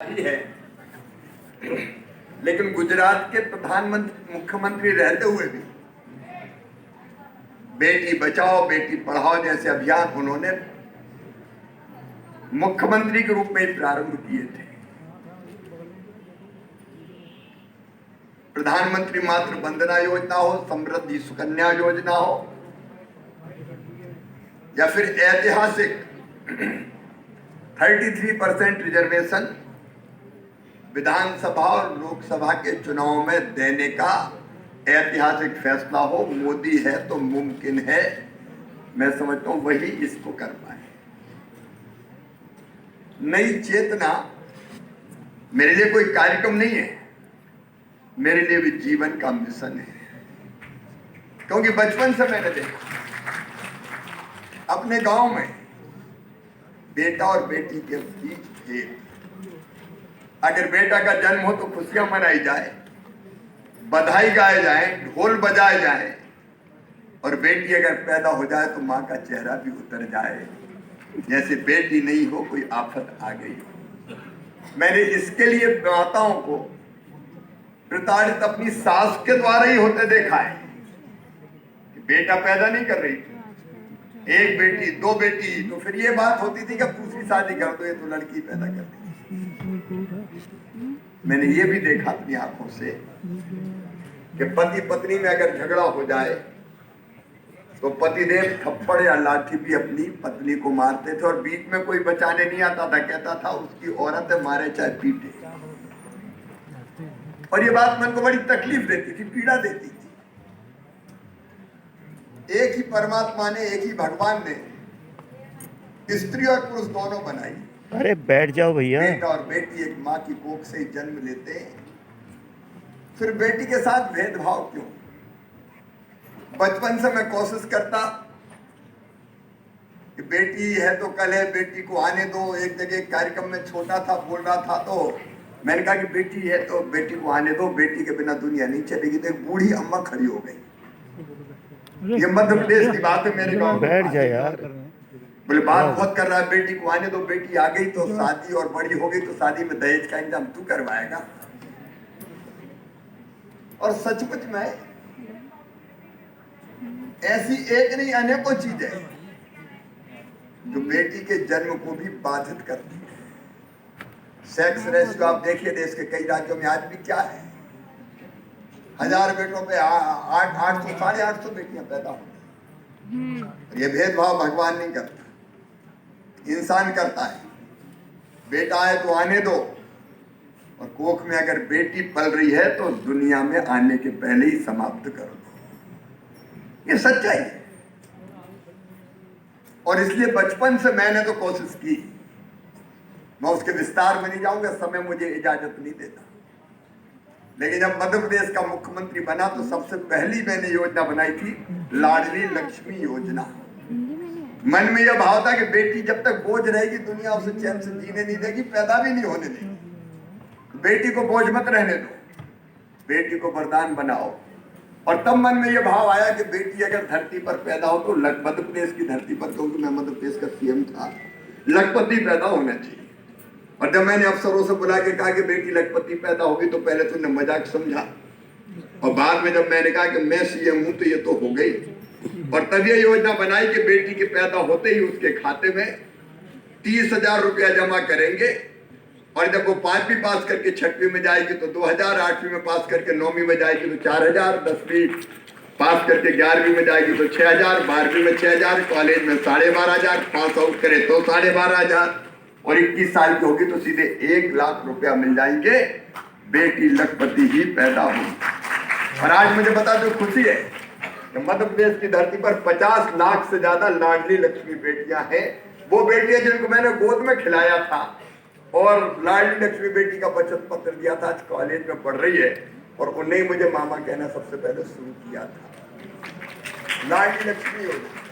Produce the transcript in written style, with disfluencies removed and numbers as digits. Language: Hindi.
ही है, लेकिन गुजरात के प्रधानमंत्री मुख्यमंत्री रहते हुए भी बेटी बचाओ बेटी पढ़ाओ जैसे अभियान उन्होंने मुख्यमंत्री के रूप में ही प्रारंभ किए थे। प्रधानमंत्री मातृ वंदना योजना हो, समृद्धि सुकन्या योजना हो, या फिर ऐतिहासिक 33% रिजर्वेशन विधानसभा और लोकसभा के चुनाव में देने का ऐतिहासिक फैसला हो, मोदी है तो मुमकिन है। मैं समझता हूं वही इसको कर पाए। नई चेतना मेरे लिए कोई कार्यक्रम नहीं है, मेरे लिए भी जीवन का मिशन है। क्योंकि बचपन से मैंने देखा अपने गांव में बेटा और बेटी के बीच भेद। अगर बेटा का जन्म हो तो खुशियां मनाई जाए, बधाई गाए जाए, ढोल बजाए जाए, और बेटी अगर पैदा हो जाए तो मां का चेहरा भी उतर जाए, जैसे बेटी नहीं हो कोई आफत आ गई हो। मैंने इसके लिए माताओं को प्रताड़ित अपनी सास के द्वारा ही होते देखा है कि बेटा पैदा नहीं कर रही, एक बेटी दो बेटी, तो फिर ये बात होती थी कि दूसरी शादी कर दो, ये तो लड़की पैदा कर दी। मैंने ये भी देखा अपनी आंखों से कि पति पत्नी में अगर झगड़ा हो जाए तो पतिदेव थप्पड़ या लाठी भी अपनी पत्नी को मारते थे, और बीच में कोई बचाने नहीं आता था, कहता था उसकी औरत है, मारे चाहे पीटे। और ये बात मन को बड़ी तकलीफ देती थी, पीड़ा देती थी। एक ही परमात्मा ने, एक ही भगवान ने स्त्री और पुरुष दोनों बनाई। अरे बैठ जाओ भैया। बेटा और बेटी एक माँ की कोख से ही जन्म लेते हैं, फिर बेटी के साथ भेदभाव क्यों? बचपन से मैं कोशिश करता कि बेटी है तो कल है, बेटी को आने दो। एक जगह कार्यक्रम में छोटा था बोल रहा था, तो मैंने कहा कि बेटी है तो बेटी को आने दो, बेटी के बिना दुनिया नहीं चलेगी। तो एक बूढ़ी अम्मा खड़ी हो गई। ये मध्य प्रदेश की बात है, मेरे गांव में। बैठ जाए यार। बोले बात बहुत कर रहा है, बेटी को आने दो। बेटी आ गई तो शादी, और बड़ी हो गई तो शादी में दहेज का इंतजाम तू करवाएगा। और सचमुच में ऐसी एक नहीं अनेकों चीजें जो बेटी के जन्म को भी बाधित करती है। सेक्स रेशियो आप देखिए देश के कई राज्यों में आज भी क्या है, 1000 बेटों पे 800 850 बेटियां पैदा हो। ये भेदभाव भगवान नहीं करता, इंसान करता है। बेटा है तो आने दो, और कोख में अगर बेटी पल रही है तो दुनिया में आने के पहले ही समाप्त कर दो। ये सच्चाई है। और इसलिए बचपन से मैंने तो कोशिश की, मैं उसके विस्तार में नहीं जाऊंगा, समय मुझे इजाजत नहीं देता। लेकिन जब मध्य प्रदेश का मुख्यमंत्री बना तो सबसे पहली मैंने योजना बनाई थी लाडली लक्ष्मी योजना। मन में यह भाव था कि बेटी जब तक बोझ रहेगी दुनिया उसे चैन से जीने नहीं देगी, पैदा भी नहीं होने देगी। बेटी को बोझ मत रहने दो, बेटी को वरदान बनाओ। और तब मन में यह भाव आया कि बेटी अगर धरती पर पैदा हो तो मध्य प्रदेश की धरती पर, क्योंकि मैं मध्य प्रदेश का सीएम था, लखपति पैदा होना चाहिए। और जब मैंने अफसरों से बुला के कहा कि बेटी लखपति पैदा होगी तो पहले तो उन्हें मजाक समझा, और बाद में जब मैंने कहा कि मैं सीएम हूं तो ये तो हो गई। और तब ये योजना बनाई कि बेटी के पैदा होते ही उसके खाते में 30,000 रुपया जमा करेंगे, और जब वो 5वीं पास करके 6वीं में जाएगी तो 2000, 8वीं में पास करके 9वीं में जाएगी तो 4000, 10वीं पास करके 11वीं में जाएगी तो 6000, 12वीं में 6000, कॉलेज में 12,500, पास आउट करे तो 12,500, और 21 साल की होगी तो सीधे 1 लाख रुपया मिल जाएंगे। बेटी लखपति ही पैदा हो। और आज मुझे बता दो खुशी है कि मध्य प्रदेश की धरती पर 50 लाख से ज्यादा लाडली लक्ष्मी बेटियां हैं। वो बेटियां जिनको मैंने गोद में खिलाया था और लाडली लक्ष्मी बेटी का बचत पत्र दिया था, आज कॉलेज में पढ़ रही है, और उन्हें मुझे मामा कहना सबसे पहले शुरू किया था। लाडली लक्ष्मी योजना